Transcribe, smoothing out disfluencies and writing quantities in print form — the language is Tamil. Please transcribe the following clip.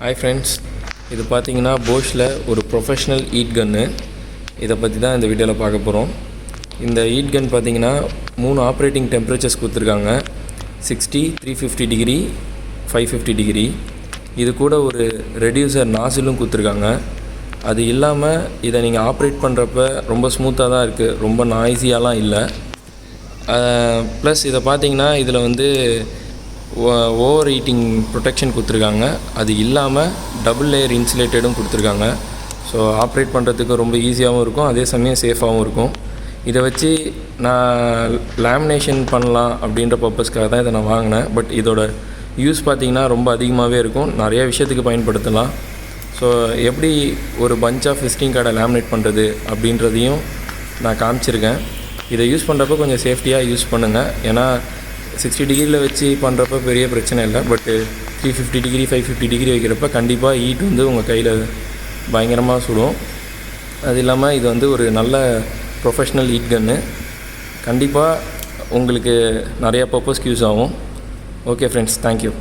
ஹாய் ஃப்ரெண்ட்ஸ், இது பார்த்தீங்கன்னா போஷில் ஒரு ப்ரொஃபஷ்னல் ஹீட் கன்னு. இதை பற்றி தான் இந்த வீடியோவில் பார்க்க போகிறோம். இந்த ஹீட் கன் பார்த்தீங்கன்னா 3 ஆப்ரேட்டிங் டெம்பரேச்சர்ஸ் கொடுத்துருக்காங்க. 60, 350 டிகிரி, 550 டிகிரி. இது கூட ஒரு ரெடியூசர் நாசிலும் கொடுத்துருக்காங்க. அது இல்லாமல் இதை நீங்கள் ஆப்ரேட் பண்ணுறப்ப ரொம்ப ஸ்மூத்தாக தான் இருக்குது, ரொம்ப நாய்ஸியாலாம் இல்லை. ப்ளஸ் இதை பார்த்தீங்கன்னா இதில் வந்து ஓவர் ஹீட்டிங் ப்ரொடெக்ஷன் கொடுத்துருக்காங்க. அது இல்லாமல் டபுள் லேயர் இன்சுலேட்டடும் கொடுத்துருக்காங்க. ஸோ ஆப்ரேட் பண்ணுறதுக்கு ரொம்ப ஈஸியாகவும் இருக்கும், அதே சமயம் சேஃபாகவும் இருக்கும். இதை வச்சு நான் லேமினேஷன் பண்ணலாம் அப்படின்ற பர்பஸ்க்காக தான் இதை நான் வாங்கினேன். பட் இதோட யூஸ் பார்த்திங்கன்னா ரொம்ப அதிகமாகவே இருக்கும், நிறைய விஷயத்துக்கு பயன்படுத்தலாம். ஸோ எப்படி ஒரு பஞ்ச் ஆஃப் விசிட்டிங் கார்டை லேமினேட் பண்ணுறது அப்படின்றதையும் நான் காமிச்சிருக்கேன். இதை யூஸ் பண்ணுறப்ப கொஞ்சம் சேஃப்டியாக யூஸ் பண்ணுங்கள். ஏன்னா 60 டிகிரியில் வச்சு பண்ணுறப்ப பெரிய பிரச்சனை இல்லை. பட்டு 350 டிகிரி, 550 டிகிரி வைக்கிறப்ப கண்டிப்பாக ஹீட் வந்து உங்கள் கையில் பயங்கரமாக சுடும். அது இல்லாமல் இது வந்து ஒரு நல்ல ப்ரொஃபஷ்னல் ஹீட் கன்னு. கண்டிப்பாக உங்களுக்கு நிறையா பர்பஸ்க்கு யூஸ் ஆகும். Okay friends, thank you.